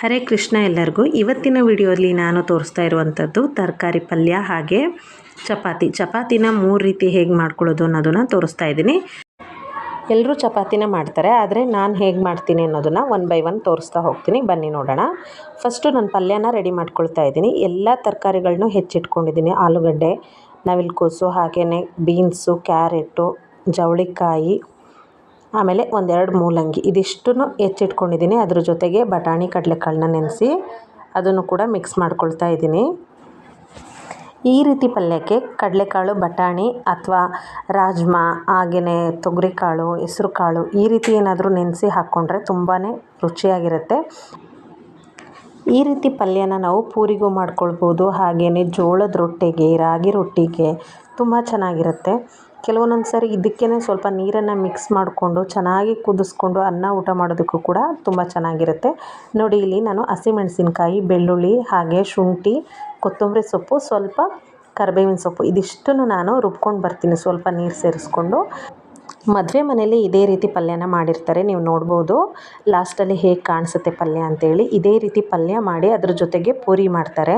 ಹರೇ ಕೃಷ್ಣ ಎಲ್ಲರಿಗೂ. ಇವತ್ತಿನ ವಿಡಿಯೋಲಿ ನಾನು ತೋರಿಸ್ತಾ ಇರುವಂಥದ್ದು ತರಕಾರಿ ಪಲ್ಯ ಹಾಗೆ ಚಪಾತಿನ 3 ರೀತಿ ಹೇಗೆ ಮಾಡ್ಕೊಳ್ಳೋದು ಅನ್ನೋದನ್ನು ತೋರಿಸ್ತಾ ಇದ್ದೀನಿ. ಎಲ್ಲರೂ ಚಪಾತಿನ ಮಾಡ್ತಾರೆ, ಆದರೆ ನಾನು ಹೇಗೆ ಮಾಡ್ತೀನಿ ಅನ್ನೋದನ್ನು 1 ಬೈ 1 ತೋರಿಸ್ತಾ ಹೋಗ್ತೀನಿ. ಬನ್ನಿ ನೋಡೋಣ. ಫಸ್ಟು ನಾನು ಪಲ್ಯನ ರೆಡಿ ಮಾಡ್ಕೊಳ್ತಾ ಇದ್ದೀನಿ. ಎಲ್ಲ ತರಕಾರಿಗಳನ್ನೂ ಹೆಚ್ಚಿಟ್ಕೊಂಡಿದ್ದೀನಿ. ಆಲೂಗಡ್ಡೆ, ನವಿಲುಕೋಸು, ಹಾಗೆಯೇ ಬೀನ್ಸು, ಕ್ಯಾರೆಟು, ಜವಳಿಕಾಯಿ, ಆಮೇಲೆ 1-2 ಮೂಲಂಗಿ, ಇದಿಷ್ಟನ್ನು ಹೆಚ್ಚಿಟ್ಕೊಂಡಿದ್ದೀನಿ. ಅದ್ರ ಜೊತೆಗೆ ಬಟಾಣಿ ಕಡಲೆಕಾಳನ್ನ ನೆನೆಸಿ ಅದನ್ನು ಕೂಡ ಮಿಕ್ಸ್ ಮಾಡ್ಕೊಳ್ತಾ ಇದ್ದೀನಿ. ಈ ರೀತಿ ಪಲ್ಯಕ್ಕೆ ಕಡಲೆಕಾಳು, ಬಟಾಣಿ ಅಥವಾ ರಾಜ್ಮಾ, ಹಾಗೆಯೇ ತೊಗರಿಕಾಳು, ಹೆಸರು ಕಾಳು ಈ ರೀತಿ ಏನಾದರೂ ನೆನೆಸಿ ಹಾಕ್ಕೊಂಡ್ರೆ ತುಂಬಾ ರುಚಿಯಾಗಿರುತ್ತೆ. ಈ ರೀತಿ ಪಲ್ಯನ ನಾವು ಪೂರಿಗೂ ಮಾಡ್ಕೊಳ್ಬೋದು, ಹಾಗೆಯೇ ಜೋಳದ ರೊಟ್ಟಿಗೆ, ರಾಗಿ ರೊಟ್ಟಿಗೆ ತುಂಬ ಚೆನ್ನಾಗಿರುತ್ತೆ. ಕೆಲವೊಂದೊಂದು ಸಾರಿ ಇದಕ್ಕೇ ಸ್ವಲ್ಪ ನೀರನ್ನು ಮಿಕ್ಸ್ ಮಾಡಿಕೊಂಡು ಚೆನ್ನಾಗಿ ಕುದಿಸ್ಕೊಂಡು ಅನ್ನ ಊಟ ಮಾಡೋದಕ್ಕೂ ಕೂಡ ತುಂಬ ಚೆನ್ನಾಗಿರುತ್ತೆ. ನೋಡಿ, ಇಲ್ಲಿ ನಾನು ಹಸಿಮೆಣಸಿನ್ಕಾಯಿ, ಬೆಳ್ಳುಳ್ಳಿ, ಹಾಗೆ ಶುಂಠಿ, ಕೊತ್ತಂಬರಿ ಸೊಪ್ಪು, ಸ್ವಲ್ಪ ಕರಿಬೇವಿನ ಸೊಪ್ಪು ಇದಿಷ್ಟನ್ನು ನಾನು ರುಬ್ಕೊಂಡು ಬರ್ತೀನಿ ಸ್ವಲ್ಪ ನೀರು ಸೇರಿಸ್ಕೊಂಡು. ಮದುವೆ ಮನೇಲಿ ಇದೇ ರೀತಿ ಪಲ್ಯನ ಮಾಡಿರ್ತಾರೆ, ನೀವು ನೋಡ್ಬೋದು ಲಾಸ್ಟಲ್ಲಿ ಹೇಗೆ ಕಾಣಿಸುತ್ತೆ ಪಲ್ಯ ಅಂತೇಳಿ. ಇದೇ ರೀತಿ ಪಲ್ಯ ಮಾಡಿ ಅದ್ರ ಜೊತೆಗೆ ಪೂರಿ ಮಾಡ್ತಾರೆ,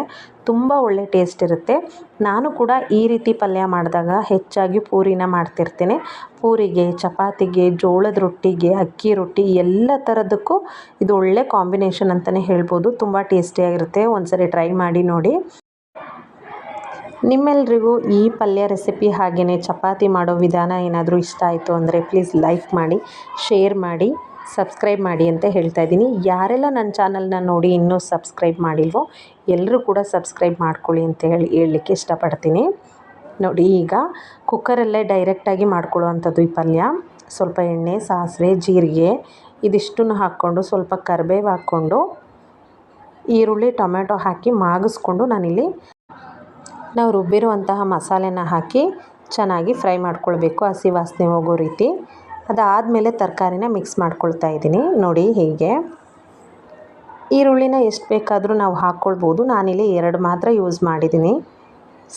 ತುಂಬ ಒಳ್ಳೆ ಟೇಸ್ಟ್ ಇರುತ್ತೆ. ನಾನು ಕೂಡ ಈ ರೀತಿ ಪಲ್ಯ ಮಾಡಿದಾಗ ಹೆಚ್ಚಾಗಿ ಪೂರಿನ ಮಾಡ್ತಿರ್ತೀನಿ. ಪೂರಿಗೆ, ಚಪಾತಿಗೆ, ಜೋಳದ ರೊಟ್ಟಿಗೆ, ಅಕ್ಕಿ ರೊಟ್ಟಿ ಎಲ್ಲ ಥರದಕ್ಕೂ ಇದು ಒಳ್ಳೆ ಕಾಂಬಿನೇಷನ್ ಅಂತಲೇ ಹೇಳ್ಬೋದು. ತುಂಬ ಟೇಸ್ಟಿಯಾಗಿರುತ್ತೆ. ಒಂದ್ಸರಿ ಟ್ರೈ ಮಾಡಿ ನೋಡಿ. ನಿಮ್ಮೆಲ್ರಿಗೂ ಈ ಪಲ್ಯ ರೆಸಿಪಿ ಹಾಗೆಯೇ ಚಪಾತಿ ಮಾಡೋ ವಿಧಾನ ಏನಾದರೂ ಇಷ್ಟ ಆಯಿತು ಅಂದರೆ ಪ್ಲೀಸ್ ಲೈಕ್ ಮಾಡಿ, ಶೇರ್ ಮಾಡಿ, ಸಬ್ಸ್ಕ್ರೈಬ್ ಮಾಡಿ ಅಂತ ಹೇಳ್ತಾ ಇದ್ದೀನಿ. ಯಾರೆಲ್ಲ ನನ್ನ ಚಾನಲ್ನ ನೋಡಿ ಇನ್ನೂ ಸಬ್ಸ್ಕ್ರೈಬ್ ಮಾಡಿಲ್ವೋ ಎಲ್ಲರೂ ಕೂಡ ಸಬ್ಸ್ಕ್ರೈಬ್ ಮಾಡ್ಕೊಳ್ಳಿ ಅಂತ ಹೇಳಲಿಕ್ಕೆ ಇಷ್ಟಪಡ್ತೀನಿ. ನೋಡಿ, ಈಗ ಕುಕ್ಕರಲ್ಲೇ ಡೈರೆಕ್ಟಾಗಿ ಮಾಡ್ಕೊಳ್ಳುವಂಥದ್ದು ಈ ಪಲ್ಯ. ಸ್ವಲ್ಪ ಎಣ್ಣೆ, ಸಾಸಿವೆ, ಜೀರಿಗೆ ಇದಿಷ್ಟನ್ನು ಹಾಕ್ಕೊಂಡು ಸ್ವಲ್ಪ ಕರಿಬೇವು ಹಾಕ್ಕೊಂಡು ಈರುಳ್ಳಿ, ಟೊಮೆಟೊ ಹಾಕಿ ಮಾಗಿಸ್ಕೊಂಡು ನಾನಿಲ್ಲಿ ನಾವು ರುಬ್ಬಿರುವಂತಹ ಮಸಾಲೆನ ಹಾಕಿ ಚೆನ್ನಾಗಿ ಫ್ರೈ ಮಾಡ್ಕೊಳ್ಬೇಕು, ಹಸಿ ವಾಸನೆ ಹೋಗೋ ರೀತಿ. ಅದಾದಮೇಲೆ ತರಕಾರಿನ ಮಿಕ್ಸ್ ಮಾಡ್ಕೊಳ್ತಾ ಇದ್ದೀನಿ. ನೋಡಿ, ಹೀಗೆ ಈರುಳ್ಳಿನ ಎಷ್ಟು ಬೇಕಾದರೂ ನಾವು ಹಾಕ್ಕೊಳ್ಬೋದು. ನಾನಿಲ್ಲಿ 2 ಮಾತ್ರ ಯೂಸ್ ಮಾಡಿದ್ದೀನಿ,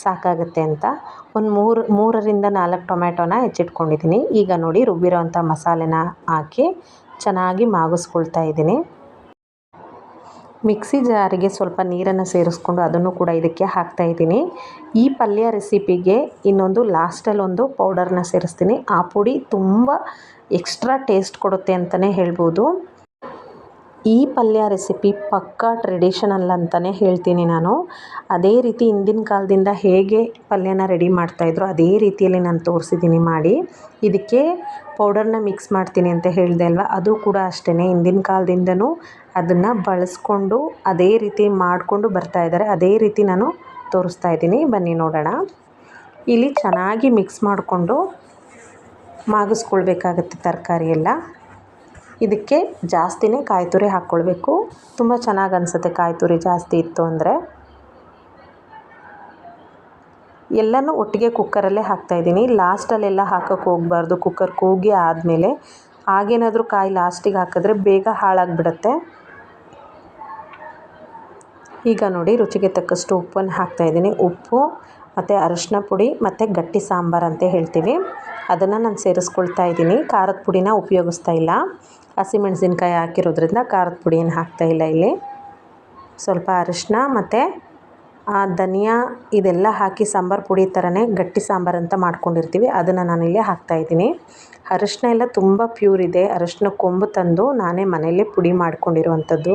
ಸಾಕಾಗುತ್ತೆ ಅಂತ. ಒಂದು 3-4 ಟೊಮೆಟೊನ ಹೆಚ್ಚಿಟ್ಕೊಂಡಿದ್ದೀನಿ. ಈಗ ನೋಡಿ, ರುಬ್ಬಿರೋವಂಥ ಮಸಾಲೆನ ಹಾಕಿ ಚೆನ್ನಾಗಿ ಮಾಗಿಸ್ಕೊಳ್ತಾ ಇದ್ದೀನಿ. ಮಿಕ್ಸಿ ಜಾರಿಗೆ ಸ್ವಲ್ಪ ನೀರನ್ನು ಸೇರಿಸ್ಕೊಂಡು ಅದನ್ನು ಕೂಡ ಇದಕ್ಕೆ ಹಾಕ್ತಾಯಿದ್ದೀನಿ. ಈ ಪಲ್ಯ ರೆಸಿಪಿಗೆ ಇನ್ನೊಂದು ಲಾಸ್ಟಲ್ಲಿ ಒಂದು ಪೌಡರ್ನ ಸೇರಿಸ್ತೀನಿ. ಆ ಪುಡಿ ತುಂಬ ಎಕ್ಸ್ಟ್ರಾ ಟೇಸ್ಟ್ ಕೊಡುತ್ತೆ ಅಂತಲೇ ಹೇಳ್ಬೋದು. ಈ ಪಲ್ಯ ರೆಸಿಪಿ ಪಕ್ಕಾ ಟ್ರೆಡಿಷನಲ್ ಅಂತಲೇ ಹೇಳ್ತೀನಿ ನಾನು. ಅದೇ ರೀತಿ ಹಿಂದಿನ ಕಾಲದಿಂದ ಹೇಗೆ ಪಲ್ಯನ ರೆಡಿ ಮಾಡ್ತಾಯಿದ್ರು ಅದೇ ರೀತಿಯಲ್ಲಿ ನಾನು ತೋರಿಸಿದ್ದೀನಿ ಮಾಡಿ. ಇದಕ್ಕೆ ಪೌಡರ್ನ ಮಿಕ್ಸ್ ಮಾಡ್ತೀನಿ ಅಂತ ಹೇಳಿದೆ ಅಲ್ವ, ಅದು ಕೂಡ ಅಷ್ಟೇ. ಹಿಂದಿನ ಕಾಲದಿಂದನೂ ಅದನ್ನು ಬಳಸ್ಕೊಂಡು ಅದೇ ರೀತಿ ಮಾಡಿಕೊಂಡು ಬರ್ತಾಯಿದ್ದಾರೆ. ಅದೇ ರೀತಿ ನಾನು ತೋರಿಸ್ತಾ ಇದ್ದೀನಿ. ಬನ್ನಿ ನೋಡೋಣ. ಇಲ್ಲಿ ಚೆನ್ನಾಗಿ ಮಿಕ್ಸ್ ಮಾಡಿಕೊಂಡು ಮಾಗಿಸ್ಕೊಳ್ಬೇಕಾಗತ್ತೆ ತರಕಾರಿ ಎಲ್ಲ. ಇದಕ್ಕೆ ಜಾಸ್ತಿನೇ ಕಾಯಿ ತುರಿ ಹಾಕ್ಕೊಳ್ಬೇಕು, ತುಂಬ ಚೆನ್ನಾಗಿ ಅನಿಸುತ್ತೆ ಕಾಯಿ ತುರಿ ಜಾಸ್ತಿ ಇತ್ತು ಅಂದರೆ. ಎಲ್ಲನೂ ಒಟ್ಟಿಗೆ ಕುಕ್ಕರಲ್ಲೇ ಹಾಕ್ತಾಯಿದ್ದೀನಿ. ಲಾಸ್ಟಲ್ಲೆಲ್ಲ ಹಾಕೋಕ್ಕೆ ಹೋಗಬಾರ್ದು. ಕುಕ್ಕರ್ ಕೂಗಿ ಆದಮೇಲೆ ಹಾಗೇನಾದರೂ ಕಾಯಿ ಲಾಸ್ಟಿಗೆ ಹಾಕಿದ್ರೆ ಬೇಗ ಹಾಳಾಗಿಬಿಡುತ್ತೆ. ಈಗ ನೋಡಿ, ರುಚಿಗೆ ತಕ್ಕಷ್ಟು ಉಪ್ಪನ್ನು ಹಾಕ್ತಾಯಿದ್ದೀನಿ. ಉಪ್ಪು ಮತ್ತು ಅರಿಶಿನ ಪುಡಿ ಮತ್ತು ಗಟ್ಟಿ ಸಾಂಬಾರು ಅಂತ ಹೇಳ್ತೀವಿ, ಅದನ್ನು ನಾನು ಸೇರಿಸ್ಕೊಳ್ತಾ ಇದ್ದೀನಿ. ಖಾರದ ಪುಡಿನ ಉಪಯೋಗಿಸ್ತಾ ಇಲ್ಲ, ಹಸಿಮೆಣಸಿನ್ಕಾಯಿ ಹಾಕಿರೋದ್ರಿಂದ ಖಾರದ ಪುಡಿ ಏನು ಹಾಕ್ತಾಯಿಲ್ಲ. ಇಲ್ಲಿ ಸ್ವಲ್ಪ ಅರಿಶಿನ ಮತ್ತು ಧನಿಯಾ ಇದೆಲ್ಲ ಹಾಕಿ ಸಾಂಬಾರು ಪುಡಿ ಥರನೇ ಗಟ್ಟಿ ಸಾಂಬಾರು ಅಂತ ಮಾಡ್ಕೊಂಡಿರ್ತೀವಿ, ಅದನ್ನು ನಾನಿಲ್ಲಿ ಹಾಕ್ತಾಯಿದ್ದೀನಿ. ಅರಿಶಿನ ಎಲ್ಲ ತುಂಬ ಪ್ಯೂರ್ ಇದೆ. ಅರಿಶಿನ ಕೊಂಬು ತಂದು ನಾನೇ ಮನೆಯಲ್ಲೇ ಪುಡಿ ಮಾಡ್ಕೊಂಡಿರುವಂಥದ್ದು.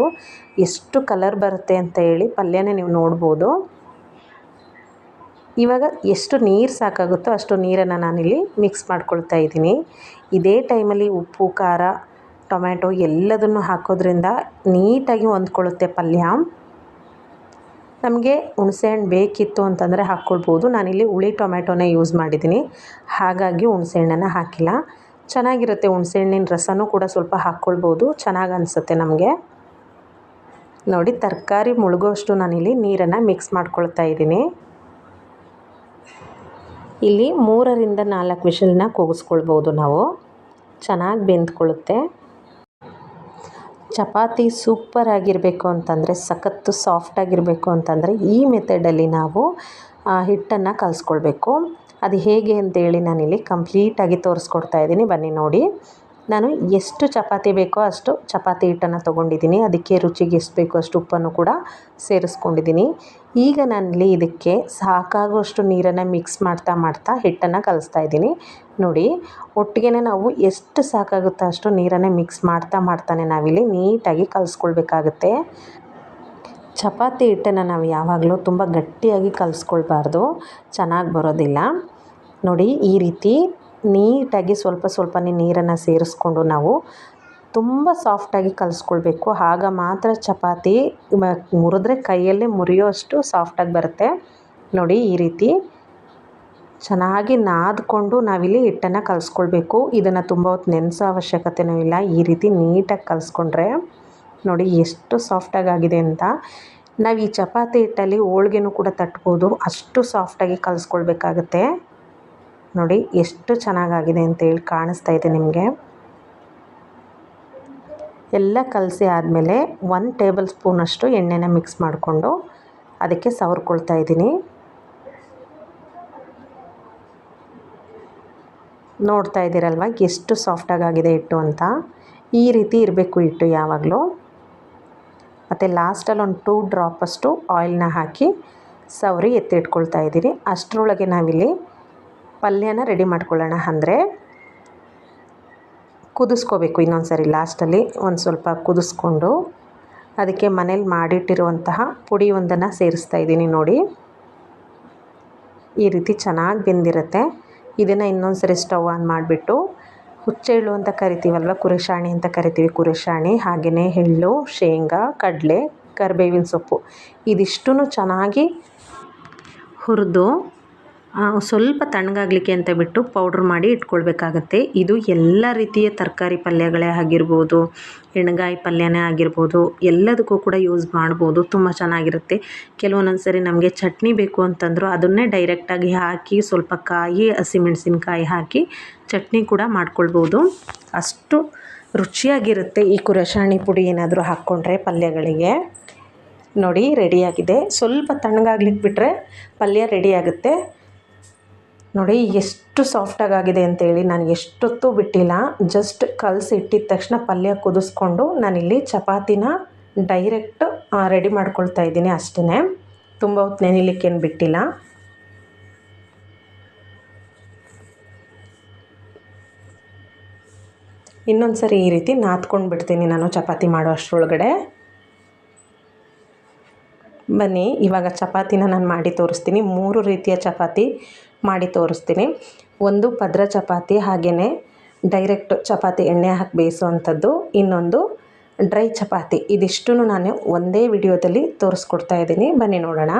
ಎಷ್ಟು ಕಲರ್ ಬರುತ್ತೆ ಅಂತ ಹೇಳಿ ಪಲ್ಯನೇ ನೀವು ನೋಡ್ಬೋದು. ಇವಾಗ ಎಷ್ಟು ನೀರು ಸಾಕಾಗುತ್ತೋ ಅಷ್ಟು ನೀರನ್ನು ನಾನಿಲ್ಲಿ ಮಿಕ್ಸ್ ಮಾಡ್ಕೊಳ್ತಾ ಇದ್ದೀನಿ. ಇದೇ ಟೈಮಲ್ಲಿ ಉಪ್ಪು, ಖಾರ, ಟೊಮೆಟೊ ಎಲ್ಲದನ್ನು ಹಾಕೋದ್ರಿಂದ ನೀಟಾಗಿ ಹೊಂದ್ಕೊಳ್ಳುತ್ತೆ ಪಲ್ಯ. ನಮಗೆ ಹುಣಸೆಹಣ್ಣು ಬೇಕಿತ್ತು ಅಂತಂದರೆ ಹಾಕ್ಕೊಳ್ಬೋದು. ನಾನಿಲ್ಲಿ ಹುಳಿ ಟೊಮೆಟೊನೇ ಯೂಸ್ ಮಾಡಿದ್ದೀನಿ, ಹಾಗಾಗಿ ಹುಣಸೆಹಣ್ಣನ್ನು ಹಾಕಿಲ್ಲ. ಚೆನ್ನಾಗಿರುತ್ತೆ. ಹುಣಸೆಹಣ್ಣಿನ ರಸನೂ ಕೂಡ ಸ್ವಲ್ಪ ಹಾಕ್ಕೊಳ್ಬೋದು, ಚೆನ್ನಾಗಿ ಅನಿಸುತ್ತೆ ನಮಗೆ. ನೋಡಿ, ತರಕಾರಿ ಮುಳುಗೋಷ್ಟು ನಾನಿಲ್ಲಿ ನೀರನ್ನು ಮಿಕ್ಸ್ ಮಾಡ್ಕೊಳ್ತಾ ಇದ್ದೀನಿ. ಇಲ್ಲಿ 3-4 ವಿಷಲ್ನ ಕೂಗಿಸ್ಕೊಳ್ಬೋದು ನಾವು, ಚೆನ್ನಾಗಿ ಬೆಂದ್ಕೊಳ್ಳುತ್ತೆ. ಚಪಾತಿ ಸೂಪರ್ ಆಗಿರಬೇಕು ಅಂತಂದರೆ, ಸಖತ್ತು ಸಾಫ್ಟಾಗಿರಬೇಕು ಅಂತಂದರೆ ಈ ಮೆಥಡಲ್ಲಿ ನಾವು ಹಿಟ್ಟನ್ನು ಕಲಿಸ್ಕೊಳ್ಬೇಕು. ಅದು ಹೇಗೆ ಅಂತೇಳಿ ನಾನಿಲ್ಲಿ ಕಂಪ್ಲೀಟಾಗಿ ತೋರಿಸ್ಕೊಡ್ತಾ ಇದ್ದೀನಿ. ಬನ್ನಿ ನೋಡಿ. ನಾನು ಎಷ್ಟು ಚಪಾತಿ ಬೇಕೋ ಅಷ್ಟು ಚಪಾತಿ ಹಿಟ್ಟನ್ನು ತೊಗೊಂಡಿದ್ದೀನಿ. ಅದಕ್ಕೆ ರುಚಿಗೆ ಎಷ್ಟು ಬೇಕೋ ಅಷ್ಟು ಉಪ್ಪನ್ನು ಕೂಡ ಸೇರಿಸ್ಕೊಂಡಿದ್ದೀನಿ. ಈಗ ನಾನಿಲ್ಲಿ ಇದಕ್ಕೆ ಸಾಕಾಗುವಷ್ಟು ನೀರನ್ನು ಮಿಕ್ಸ್ ಮಾಡ್ತಾ ಹಿಟ್ಟನ್ನು ಕಲಿಸ್ತಾ ಇದ್ದೀನಿ. ನೋಡಿ, ಒಟ್ಟಿಗೆ ನಾವು ಎಷ್ಟು ಸಾಕಾಗುತ್ತೋ ಅಷ್ಟು ನೀರನ್ನು ಮಿಕ್ಸ್ ಮಾಡ್ತಾನೆ ನಾವಿಲ್ಲಿ ನೀಟಾಗಿ ಕಲಿಸ್ಕೊಳ್ಬೇಕಾಗುತ್ತೆ. ಚಪಾತಿ ಹಿಟ್ಟನ್ನು ನಾವು ಯಾವಾಗಲೂ ತುಂಬ ಗಟ್ಟಿಯಾಗಿ ಕಲಿಸ್ಕೊಳ್ಬಾರ್ದು, ಚೆನ್ನಾಗಿ ಬರೋದಿಲ್ಲ. ನೋಡಿ, ಈ ರೀತಿ ನೀಟಾಗಿ ಸ್ವಲ್ಪನೇ ನೀರನ್ನು ಸೇರಿಸ್ಕೊಂಡು ನಾವು ತುಂಬ ಸಾಫ್ಟಾಗಿ ಕಲಿಸ್ಕೊಳ್ಬೇಕು. ಆಗ ಮಾತ್ರ ಚಪಾತಿ ಮುರಿದ್ರೆ ಕೈಯಲ್ಲೇ ಮುರಿಯೋ ಅಷ್ಟು ಸಾಫ್ಟಾಗಿ ಬರುತ್ತೆ. ನೋಡಿ, ಈ ರೀತಿ ಚೆನ್ನಾಗಿ ನಾದ್ಕೊಂಡು ನಾವಿಲ್ಲಿ ಹಿಟ್ಟನ್ನು ಕಲಿಸ್ಕೊಳ್ಬೇಕು. ಇದನ್ನು ತುಂಬ ಹೊತ್ತು ನೆನೆಸೋ ಅವಶ್ಯಕತೆಯೂ ಇಲ್ಲ. ಈ ರೀತಿ ನೀಟಾಗಿ ಕಲಿಸ್ಕೊಂಡ್ರೆ ನೋಡಿ ಎಷ್ಟು ಸಾಫ್ಟಾಗಿ ಆಗಿದೆ ಅಂತ. ನಾವು ಈ ಚಪಾತಿ ಹಿಟ್ಟಲ್ಲಿ ಹೋಳಿಗೆನೂ ಕೂಡ ತಟ್ಬೋದು, ಅಷ್ಟು ಸಾಫ್ಟಾಗಿ ಕಲಿಸ್ಕೊಳ್ಬೇಕಾಗತ್ತೆ. ನೋಡಿ ಎಷ್ಟು ಚೆನ್ನಾಗಾಗಿದೆ ಅಂತೇಳಿ ಕಾಣಿಸ್ತಾ ಇದೆ ನಿಮಗೆ. ಎಲ್ಲ ಕಲಸಿ ಆದಮೇಲೆ 1 ಟೇಬಲ್ ಸ್ಪೂನಷ್ಟು ಎಣ್ಣೆನ ಮಿಕ್ಸ್ ಮಾಡಿಕೊಂಡು ಅದಕ್ಕೆ ಸವರ್ಕೊಳ್ತಾ ಇದ್ದೀನಿ. ನೋಡ್ತಾ ಇದ್ದೀರಲ್ವ ಎಷ್ಟು ಸಾಫ್ಟಾಗಿದೆ ಹಿಟ್ಟು ಅಂತ. ಈ ರೀತಿ ಇರಬೇಕು ಹಿಟ್ಟು ಯಾವಾಗಲೂ. ಮತ್ತು ಲಾಸ್ಟಲ್ಲಿ ಒಂದು 2 ಡ್ರಾಪಷ್ಟು ಆಯಿಲ್ನ ಹಾಕಿ ಸವರಿ ಎತ್ತಿಟ್ಕೊಳ್ತಾ ಇದ್ದೀನಿ. ಅಷ್ಟರೊಳಗೆ ನಾವಿಲ್ಲಿ ಪಲ್ಯನ ರೆಡಿ ಮಾಡ್ಕೊಳ್ಳೋಣ. ಅಂದರೆ ಕುದಿಸ್ಕೋಬೇಕು. ಇನ್ನೊಂದು ಸರಿ ಲಾಸ್ಟಲ್ಲಿ ಒಂದು ಸ್ವಲ್ಪ ಕುದಿಸ್ಕೊಂಡು ಅದಕ್ಕೆ ಮನೇಲಿ ಮಾಡಿಟ್ಟಿರುವಂತಹ ಪುಡಿ ಒಂದನ್ನು ಸೇರಿಸ್ತಾ ಇದ್ದೀನಿ. ನೋಡಿ, ಈ ರೀತಿ ಚೆನ್ನಾಗಿ ಬೆಂದಿರುತ್ತೆ. ಇದನ್ನು ಇನ್ನೊಂದು ಸರಿ ಸ್ಟವ್ ಆನ್ ಮಾಡಿಬಿಟ್ಟು ಹುಚ್ಚೆಳ್ಳು ಅಂತ ಕರಿತೀವಲ್ವ, ಕುರೆಶಾಣಿ ಅಂತ ಕರಿತೀವಿ, ಕುರೆಶಾಣಿ, ಹಾಗೆಯೇ ಎಳ್ಳು, ಶೇಂಗಾ, ಕಡಲೆ, ಕರಿಬೇವಿನ ಸೊಪ್ಪು ಇದಿಷ್ಟೂ ಚೆನ್ನಾಗಿ ಹುರಿದು ಸ್ವಲ್ಪ ತಣ್ಣಗಾಗಲಿಕ್ಕೆ ಅಂತ ಬಿಟ್ಟು ಪೌಡ್ರ್ ಮಾಡಿ ಇಟ್ಕೊಳ್ಬೇಕಾಗತ್ತೆ. ಇದು ಎಲ್ಲ ರೀತಿಯ ತರಕಾರಿ ಪಲ್ಯಗಳೇ ಆಗಿರ್ಬೋದು, ಎಣ್ಗಾಯಿ ಪಲ್ಯನೇ ಆಗಿರ್ಬೋದು, ಎಲ್ಲದಕ್ಕೂ ಕೂಡ ಯೂಸ್ ಮಾಡ್ಬೋದು. ತುಂಬ ಚೆನ್ನಾಗಿರುತ್ತೆ. ಕೆಲವೊಂದೊಂದು ಸರಿ ನಮಗೆ ಚಟ್ನಿ ಬೇಕು ಅಂತಂದರೂ ಅದನ್ನೇ ಡೈರೆಕ್ಟಾಗಿ ಹಾಕಿ ಸ್ವಲ್ಪ ಕಾಯಿ, ಹಸಿಮೆಣಸಿನ್ಕಾಯಿ ಹಾಕಿ ಚಟ್ನಿ ಕೂಡ ಮಾಡ್ಕೊಳ್ಬೋದು. ಅಷ್ಟು ರುಚಿಯಾಗಿರುತ್ತೆ ಈ ಕುರೆಶಾಣಿ ಪುಡಿ ಏನಾದರೂ ಹಾಕ್ಕೊಂಡ್ರೆ ಪಲ್ಯಗಳಿಗೆ. ನೋಡಿ, ರೆಡಿಯಾಗಿದೆ. ಸ್ವಲ್ಪ ತಣ್ಣಗಾಗ್ಲಿಕ್ಕೆ ಬಿಟ್ಟರೆ ಪಲ್ಯ ರೆಡಿಯಾಗುತ್ತೆ. ನೋಡಿ ಎಷ್ಟು ಸಾಫ್ಟಾಗಿದೆ ಅಂತೇಳಿ. ನಾನು ಎಷ್ಟೊತ್ತು ಬಿಟ್ಟಿಲ್ಲ, ಜಸ್ಟ್ ಕಲಸಿ ಇಟ್ಟಿದ ತಕ್ಷಣ ಪಲ್ಯ ಕುದಿಸ್ಕೊಂಡು ನಾನಿಲ್ಲಿ ಚಪಾತಿನ ಡೈರೆಕ್ಟ್ ರೆಡಿ ಮಾಡ್ಕೊಳ್ತಾ ಇದ್ದೀನಿ ಅಷ್ಟೇ. ತುಂಬ ಹೊತ್ತು ನೆನೆಯಲಿಕ್ಕೇನು ಬಿಟ್ಟಿಲ್ಲ. ಇನ್ನೊಂದು ಸರಿ ಈ ರೀತಿ ನಾದ್ಕೊಂಡು ಬಿಡ್ತೀನಿ ನಾನು ಚಪಾತಿ ಮಾಡೋ ಅಷ್ಟರೊಳಗಡೆ. ಬನ್ನಿ, ಇವಾಗ ಚಪಾತಿನ ನಾನು ಮಾಡಿ ತೋರಿಸ್ತೀನಿ. 3 ರೀತಿಯ ಚಪಾತಿ ಮಾಡಿ ತೋರಿಸ್ತೀನಿ. ಒಂದು ಪದ್ರ ಚಪಾತಿ, ಹಾಗೆಯೇ ಡೈರೆಕ್ಟ್ ಚಪಾತಿ ಎಣ್ಣೆ ಹಾಕಿ ಬೇಯಿಸುವಂಥದ್ದು. ಇನ್ನೊಂದು ಡ್ರೈ ಚಪಾತಿ. ಇದಿಷ್ಟೂ ನಾನು ಒಂದೇ ವಿಡಿಯೋದಲ್ಲಿ ತೋರಿಸ್ಕೊಡ್ತಾ ಇದ್ದೀನಿ. ಬನ್ನಿ ನೋಡೋಣ.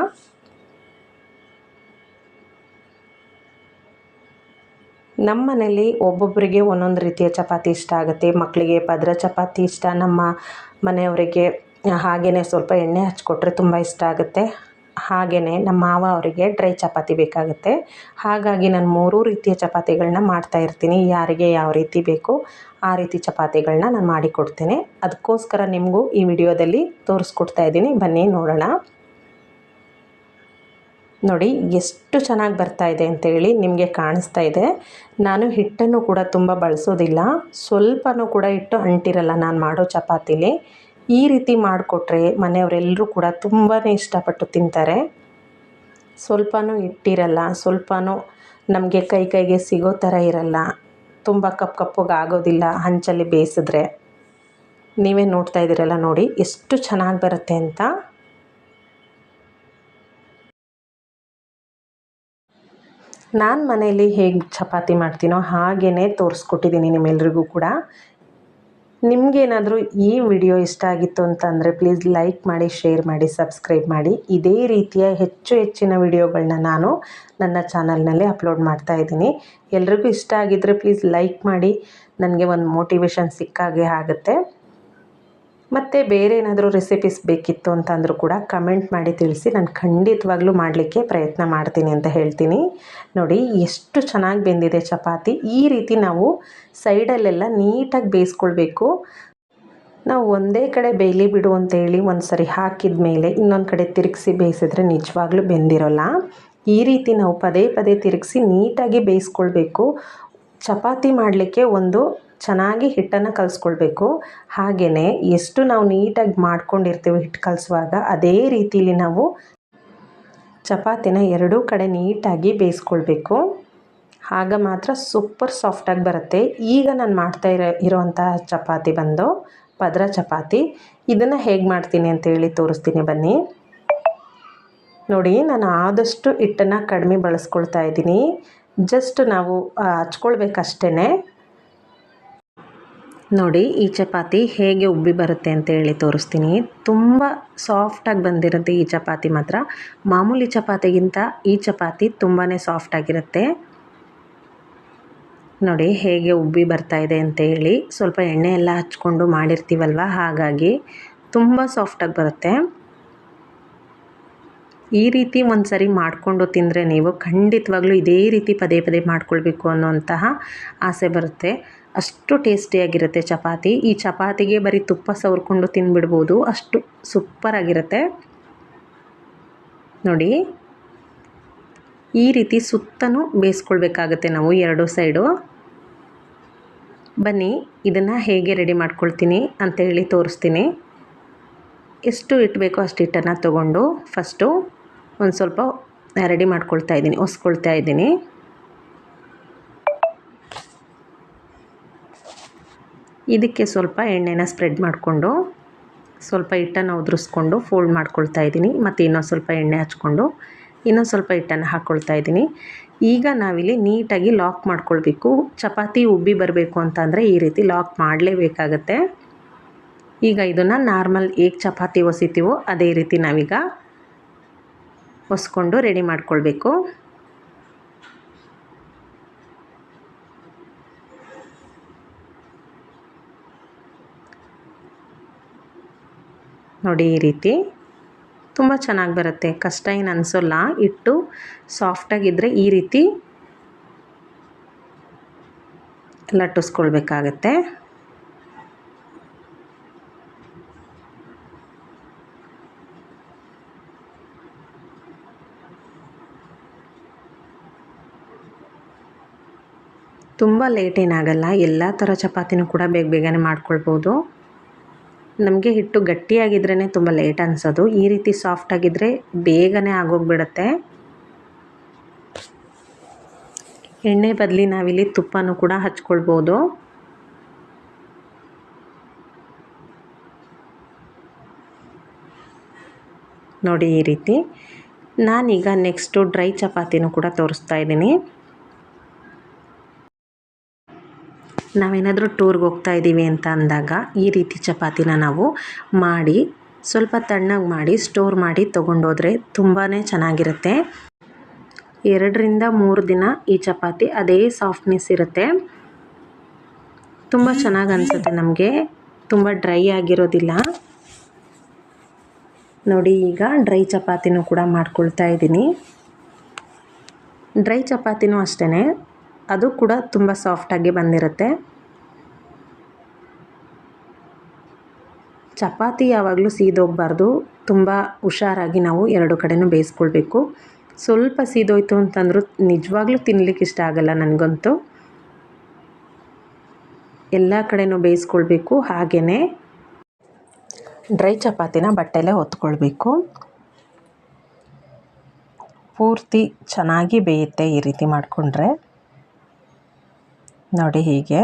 ನಮ್ಮ ಮನೇಲಿ ಒಬ್ಬೊಬ್ಬರಿಗೆ ಒಂದೊಂದು ರೀತಿಯ ಚಪಾತಿ ಇಷ್ಟ ಆಗುತ್ತೆ. ಮಕ್ಕಳಿಗೆ ಪದ್ರ ಚಪಾತಿ ಇಷ್ಟ, ನಮ್ಮ ಮನೆಯವರಿಗೆ ಹಾಗೆಯೇ ಸ್ವಲ್ಪ ಎಣ್ಣೆ ಹಚ್ಕೊಟ್ರೆ ತುಂಬ ಇಷ್ಟ ಆಗುತ್ತೆ. ಹಾಗೆಯೇ ನಮ್ಮ ಮಾವ ಅವರಿಗೆ ಡ್ರೈ ಚಪಾತಿ ಬೇಕಾಗುತ್ತೆ. ಹಾಗಾಗಿ ನಾನು 3 ರೀತಿಯ ಚಪಾತಿಗಳನ್ನ ಮಾಡ್ತಾಯಿರ್ತೀನಿ. ಯಾರಿಗೆ ಯಾವ ರೀತಿ ಬೇಕೋ ಆ ರೀತಿ ಚಪಾತಿಗಳನ್ನ ನಾನು ಮಾಡಿಕೊಡ್ತೇನೆ. ಅದಕ್ಕೋಸ್ಕರ ನಿಮಗೂ ಈ ವಿಡಿಯೋದಲ್ಲಿ ತೋರಿಸ್ಕೊಡ್ತಾ ಇದ್ದೀನಿ. ಬನ್ನಿ ನೋಡೋಣ. ನೋಡಿ ಎಷ್ಟು ಚೆನ್ನಾಗಿ ಬರ್ತಾ ಇದೆ ಅಂತೇಳಿ ನಿಮಗೆ ಕಾಣಿಸ್ತಾ ಇದೆ. ನಾನು ಹಿಟ್ಟನ್ನು ಕೂಡ ತುಂಬ ಬಳಸೋದಿಲ್ಲ, ಸ್ವಲ್ಪನೂ ಕೂಡ ಹಿಟ್ಟು ಅಂಟಿರಲ್ಲ ನಾನು ಮಾಡೋ ಚಪಾತಿಲಿ. ಈ ರೀತಿ ಮಾಡಿಕೊಟ್ರೆ ಮನೆಯವರೆಲ್ಲರೂ ಕೂಡ ತುಂಬಾ ಇಷ್ಟಪಟ್ಟು ತಿಂತಾರೆ. ಸ್ವಲ್ಪನೂ ಹಿಟ್ಟಿರಲ್ಲ, ಸ್ವಲ್ಪನೂ ನಮಗೆ ಕೈಗೆ ಸಿಗೋ ಥರ ಇರಲ್ಲ, ತುಂಬ ಕಪ್ಪಗೆ ಆಗೋದಿಲ್ಲ ಹಂಚಲ್ಲಿ ಬೇಯಿಸಿದ್ರೆ. ನೀವೇ ನೋಡ್ತಾ ಇದ್ದೀರಲ್ಲ, ನೋಡಿ ಎಷ್ಟು ಚೆನ್ನಾಗಿ ಬರುತ್ತೆ ಅಂತ. ನಾನು ಮನೆಯಲ್ಲಿ ಹೇಗೆ ಚಪಾತಿ ಮಾಡ್ತೀನೋ ಹಾಗೆಯೇ ತೋರಿಸ್ಕೊಟ್ಟಿದ್ದೀನಿ ನಿಮ್ಮೆಲ್ರಿಗೂ ಕೂಡ. ನಿಮಗೇನಾದರೂ ಈ ವಿಡಿಯೋ ಇಷ್ಟ ಆಗಿತ್ತು ಅಂತಂದರೆ ಪ್ಲೀಸ್ ಲೈಕ್ ಮಾಡಿ, ಶೇರ್ ಮಾಡಿ, ಸಬ್ಸ್ಕ್ರೈಬ್ ಮಾಡಿ. ಇದೇ ರೀತಿಯ ಹೆಚ್ಚಿನ ವಿಡಿಯೋಗಳನ್ನ ನಾನು ನನ್ನ ಚಾನಲ್ನಲ್ಲಿ ಅಪ್ಲೋಡ್ ಮಾಡ್ತಾ ಇದ್ದೀನಿ. ಎಲ್ರಿಗೂ ಇಷ್ಟ ಆಗಿದ್ದರೆ ಪ್ಲೀಸ್ ಲೈಕ್ ಮಾಡಿ, ನನಗೆ ಒಂದು ಮೋಟಿವೇಶನ್ ಸಿಕ್ಕಾಗೆ ಆಗುತ್ತೆ. ಮತ್ತು ಬೇರೆ ಏನಾದರೂ ರೆಸಿಪೀಸ್ ಬೇಕಿತ್ತು ಅಂತಂದರೂ ಕೂಡ ಕಮೆಂಟ್ ಮಾಡಿ ತಿಳಿಸಿ, ನಾನು ಖಂಡಿತವಾಗ್ಲೂ ಮಾಡಲಿಕ್ಕೆ ಪ್ರಯತ್ನ ಮಾಡ್ತೀನಿ ಅಂತ ಹೇಳ್ತೀನಿ. ನೋಡಿ ಎಷ್ಟು ಚೆನ್ನಾಗಿ ಬೆಂದಿದೆ ಚಪಾತಿ. ಈ ರೀತಿ ನಾವು ಸೈಡಲ್ಲೆಲ್ಲ ನೀಟಾಗಿ ಬೇಯಿಸ್ಕೊಳ್ಬೇಕು. ನಾವು ಒಂದೇ ಕಡೆ ಬೇಯಲಿ ಬಿಡು ಅಂತೇಳಿ ಒಂದು ಸರಿ ಹಾಕಿದ ಮೇಲೆ ಇನ್ನೊಂದು ಕಡೆ ತಿರುಗಿಸಿ ಬೇಯಿಸಿದ್ರೆ ನಿಜವಾಗ್ಲೂ ಬೆಂದಿರೋಲ್ಲ. ಈ ರೀತಿ ನಾವು ಪದೇ ತಿರುಗಿಸಿ ನೀಟಾಗಿ ಬೇಯಿಸ್ಕೊಳ್ಬೇಕು. ಚಪಾತಿ ಮಾಡಲಿಕ್ಕೆ ಒಂದು ಚೆನ್ನಾಗಿ ಹಿಟ್ಟನ್ನು ಕಲಿಸ್ಕೊಳ್ಬೇಕು. ಹಾಗೆಯೇ ಎಷ್ಟು ನಾವು ನೀಟಾಗಿ ಮಾಡ್ಕೊಂಡಿರ್ತೀವಿ ಹಿಟ್ಟು ಕಲಿಸುವಾಗ ಅದೇ ರೀತಿಲಿ ನಾವು ಚಪಾತಿನ ಎರಡೂ ಕಡೆ ನೀಟಾಗಿ ಬೇಯಿಸ್ಕೊಳ್ಬೇಕು. ಆಗ ಮಾತ್ರ ಸೂಪರ್ ಸಾಫ್ಟಾಗಿ ಬರುತ್ತೆ. ಈಗ ನಾನು ಮಾಡ್ತಾ ಇರೋವಂಥ ಚಪಾತಿ ಬಂದು ಪದರ ಚಪಾತಿ. ಇದನ್ನು ಹೇಗೆ ಮಾಡ್ತೀನಿ ಅಂತೇಳಿ ತೋರಿಸ್ತೀನಿ ಬನ್ನಿ. ನೋಡಿ, ನಾನು ಆದಷ್ಟು ಹಿಟ್ಟನ್ನು ಕಡಿಮೆ ಬಳಸ್ಕೊಳ್ತಾ ಇದ್ದೀನಿ. ಜಸ್ಟ್ ನಾವು ಹಚ್ಕೊಳ್ಬೇಕಷ್ಟೇ. ನೋಡಿ, ಈ ಚಪಾತಿ ಹೇಗೆ ಉಬ್ಬಿ ಬರುತ್ತೆ ಅಂತೇಳಿ ತೋರಿಸ್ತೀನಿ. ತುಂಬ ಸಾಫ್ಟಾಗಿ ಬಂದಿರುತ್ತೆ ಈ ಚಪಾತಿ ಮಾತ್ರ. ಮಾಮೂಲಿ ಚಪಾತಿಗಿಂತ ಈ ಚಪಾತಿ ತುಂಬಾ ಸಾಫ್ಟಾಗಿರುತ್ತೆ. ನೋಡಿ ಹೇಗೆ ಉಬ್ಬಿ ಬರ್ತಾ ಇದೆ ಅಂತೇಳಿ. ಸ್ವಲ್ಪ ಎಣ್ಣೆ ಎಲ್ಲ ಹಚ್ಕೊಂಡು ಮಾಡಿರ್ತೀವಲ್ವ, ಹಾಗಾಗಿ ತುಂಬ ಸಾಫ್ಟಾಗಿ ಬರುತ್ತೆ. ಈ ರೀತಿ ಒಂದು ಸರಿ ಮಾಡಿಕೊಂಡು ತಿಂದರೆ ನೀವು ಖಂಡಿತವಾಗ್ಲೂ ಇದೇ ರೀತಿ ಪದೇ ಪದೇ ಮಾಡ್ಕೊಳ್ಬೇಕು ಅನ್ನೋಂತಹ ಆಸೆ ಬರುತ್ತೆ. ಅಷ್ಟು ಟೇಸ್ಟಿಯಾಗಿರುತ್ತೆ ಚಪಾತಿ. ಈ ಚಪಾತಿಗೆ ಬರೀ ತುಪ್ಪ ಸವರ್ಕೊಂಡು ತಿಂದುಬಿಡ್ಬೋದು, ಅಷ್ಟು ಸೂಪರಾಗಿರುತ್ತೆ. ನೋಡಿ, ಈ ರೀತಿ ಸುತ್ತನೂ ಬೇಯಿಸ್ಕೊಳ್ಬೇಕಾಗತ್ತೆ ನಾವು ಎರಡೂ ಸೈಡು. ಬನ್ನಿ, ಇದನ್ನು ಹೇಗೆ ರೆಡಿ ಮಾಡ್ಕೊಳ್ತೀನಿ ಅಂತೇಳಿ ತೋರಿಸ್ತೀನಿ. ಎಷ್ಟು ಇಟ್ಟಬೇಕೋ ಅಷ್ಟು ಹಿಟ್ಟನ್ನು ತೊಗೊಂಡು ಫಸ್ಟು ಒಂದು ಸ್ವಲ್ಪ ರೆಡಿ ಮಾಡ್ಕೊಳ್ತಾ ಇದ್ದೀನಿ, ಒಸ್ಕೊಳ್ತಾ ಇದ್ದೀನಿ. ಇದಕ್ಕೆ ಸ್ವಲ್ಪ ಎಣ್ಣೆನ ಸ್ಪ್ರೆಡ್ ಮಾಡಿಕೊಂಡು ಸ್ವಲ್ಪ ಹಿಟ್ಟನ್ನು ಉದುರಿಸ್ಕೊಂಡು ಫೋಲ್ಡ್ ಮಾಡ್ಕೊಳ್ತಾ ಇದ್ದೀನಿ. ಮತ್ತು ಇನ್ನೊಂದು ಸ್ವಲ್ಪ ಎಣ್ಣೆ ಹಚ್ಕೊಂಡು ಇನ್ನೊಂದು ಸ್ವಲ್ಪ ಹಿಟ್ಟನ್ನು ಹಾಕ್ಕೊಳ್ತಾ ಇದ್ದೀನಿ. ಈಗ ನಾವಿಲ್ಲಿ ನೀಟಾಗಿ ಲಾಕ್ ಮಾಡ್ಕೊಳ್ಬೇಕು. ಚಪಾತಿ ಉಬ್ಬಿ ಬರಬೇಕು ಅಂತಂದರೆ ಈ ರೀತಿ ಲಾಕ್ ಮಾಡಲೇಬೇಕಾಗತ್ತೆ. ಈಗ ಇದನ್ನು ನಾರ್ಮಲ್ ಹೇಗೆ ಚಪಾತಿ ಒಸಿತೀವೋ ಅದೇ ರೀತಿ ನಾವೀಗ ಒಸ್ಕೊಂಡು ರೆಡಿ ಮಾಡ್ಕೊಳ್ಬೇಕು. ನೋಡಿ, ಈ ರೀತಿ ತುಂಬ ಚೆನ್ನಾಗಿ ಬರುತ್ತೆ. ಕಷ್ಟ ಏನು ಅನಿಸೋಲ್ಲ. ಹಿಟ್ಟು ಸಾಫ್ಟಾಗಿದ್ದರೆ ಈ ರೀತಿ ಲಟ್ಟಿಸ್ಕೊಳ್ಬೇಕಾಗತ್ತೆ. ತುಂಬ ಲೇಟ್ ಏನಾಗಲ್ಲ. ಎಲ್ಲ ಥರ ಚಪಾತಿನೂ ಕೂಡ ಬೇಗ ಬೇಗನೆ ಮಾಡ್ಕೊಳ್ಬೋದು. ನಮಗೆ ಹಿಟ್ಟು ಗಟ್ಟಿಯಾಗಿದ್ರೇ ತುಂಬ ಲೇಟ್ ಅನಿಸೋದು. ಈ ರೀತಿ ಸಾಫ್ಟಾಗಿದ್ದರೆ ಬೇಗನೆ ಆಗೋಗ್ಬಿಡುತ್ತೆ. ಎಣ್ಣೆ ಬದಲಿ ನಾವಿಲ್ಲಿ ತುಪ್ಪನೂ ಕೂಡ ಹಚ್ಕೊಳ್ಬೋದು. ನೋಡಿ, ಈ ರೀತಿ. ನಾನೀಗ ನೆಕ್ಸ್ಟು ಡ್ರೈ ಚಪಾತಿನೂ ಕೂಡ ತೋರಿಸ್ತಾ ಇದ್ದೀನಿ. ನಾವೇನಾದರೂ ಟೂರ್ಗೆ ಹೋಗ್ತಾ ಇದ್ದೀವಿ ಅಂತ ಅಂದಾಗ ಈ ರೀತಿ ಚಪಾತಿನ ನಾವು ಮಾಡಿ ಸ್ವಲ್ಪ ತಣ್ಣಗೆ ಮಾಡಿ ಸ್ಟೋರ್ ಮಾಡಿ ತೊಗೊಂಡೋದ್ರೆ ತುಂಬಾ ಚೆನ್ನಾಗಿರುತ್ತೆ. 2ರಿಂದ 3 ದಿನ ಈ ಚಪಾತಿ ಅದೇ ಸಾಫ್ಟ್ನೆಸ್ ಇರುತ್ತೆ. ತುಂಬ ಚೆನ್ನಾಗಿ ಅನಿಸುತ್ತೆ ನಮಗೆ, ತುಂಬ ಡ್ರೈ ಆಗಿರೋದಿಲ್ಲ. ನೋಡಿ, ಈಗ ಡ್ರೈ ಚಪಾತಿನೂ ಕೂಡ ಮಾಡ್ಕೊಳ್ತಾ ಇದ್ದೀನಿ. ಡ್ರೈ ಚಪಾತಿನೂ ಅಷ್ಟೇ, ಅದು ಕೂಡ ತುಂಬ ಸಾಫ್ಟಾಗಿ ಬಂದಿರುತ್ತೆ. ಚಪಾತಿ ಯಾವಾಗಲೂ ಸೀದೋಗಬಾರ್ದು. ತುಂಬ ಹುಷಾರಾಗಿ ನಾವು ಎರಡು ಕಡೆನೂ ಬೇಯಿಸ್ಕೊಳ್ಬೇಕು. ಸ್ವಲ್ಪ ಸೀದೋಯ್ತು ಅಂತಂದರೂ ನಿಜವಾಗ್ಲೂ ತಿನ್ನಲಿಕ್ಕೆ ಇಷ್ಟ ಆಗಲ್ಲ ನನಗಂತೂ. ಎಲ್ಲ ಕಡೆನೂ ಬೇಯಿಸ್ಕೊಳ್ಬೇಕು. ಹಾಗೆಯೇ ಡ್ರೈ ಚಪಾತಿನ ಬಟ್ಟೆಲೇ ಹೊತ್ಕೊಳ್ಬೇಕು. ಪೂರ್ತಿ ಚೆನ್ನಾಗಿ ಬೇಯುತ್ತೆ ಈ ರೀತಿ ಮಾಡಿಕೊಂಡ್ರೆ. ನೋಡಿ, ಹೀಗೆ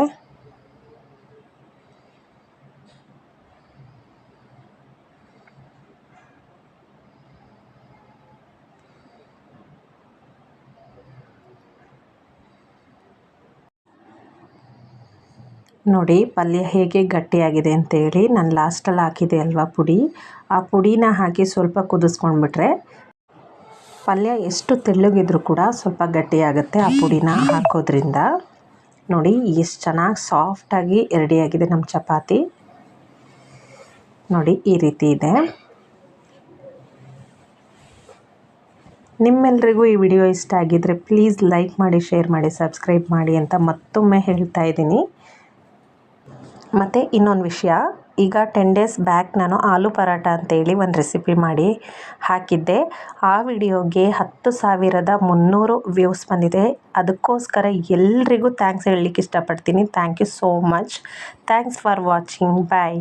ನೋಡಿ ಪಲ್ಯ ಹೇಗೆ ಗಟ್ಟಿಯಾಗಿದೆ ಅಂತೇಳಿ. ನಾನು ಲಾಸ್ಟಲ್ಲಿ ಹಾಕಿದೆ ಅಲ್ವಾ ಪುಡಿ, ಆ ಪುಡಿನ ಹಾಕಿ ಸ್ವಲ್ಪ ಕುದಿಸ್ಕೊಂಡ್ಬಿಟ್ರೆ ಪಲ್ಯ ಎಷ್ಟು ತೆಳ್ಳಗಿದ್ರೂ ಕೂಡ ಸ್ವಲ್ಪ ಗಟ್ಟಿಯಾಗುತ್ತೆ ಆ ಪುಡಿನ ಹಾಕೋದ್ರಿಂದ. ನೋಡಿ ಎಷ್ಟು ಚೆನ್ನಾಗಿ ಸಾಫ್ಟಾಗಿ ರೆಡಿಯಾಗಿದೆ ನಮ್ಮ ಚಪಾತಿ. ನೋಡಿ, ಈ ರೀತಿ ಇದೆ. ನಿಮ್ಮೆಲ್ರಿಗೂ ಈ ವಿಡಿಯೋ ಇಷ್ಟ ಆಗಿದ್ದರೆ ಪ್ಲೀಸ್ ಲೈಕ್ ಮಾಡಿ, ಶೇರ್ ಮಾಡಿ, ಸಬ್ಸ್ಕ್ರೈಬ್ ಮಾಡಿ ಅಂತ ಮತ್ತೊಮ್ಮೆ ಹೇಳ್ತಾ ಇದ್ದೀನಿ. ಮತ್ತು ಇನ್ನೊಂದು ವಿಷಯ, ಈಗ 10 ಡೇಸ್ ಬ್ಯಾಕ್ ನಾನು ಆಲೂ ಪರಾಟ ಅಂತೇಳಿ ಒಂದು ರೆಸಿಪಿ ಮಾಡಿ ಹಾಕಿದ್ದೆ. ಆ ವಿಡಿಯೋಗೆ 10,300 ವ್ಯೂಸ್ ಬಂದಿದೆ. ಅದಕ್ಕೋಸ್ಕರ ಎಲ್ರಿಗೂ ಥ್ಯಾಂಕ್ಸ್ ಹೇಳಲಿಕ್ಕೆ ಇಷ್ಟಪಡ್ತೀನಿ. Thank you so much. Thanks for watching. Bye.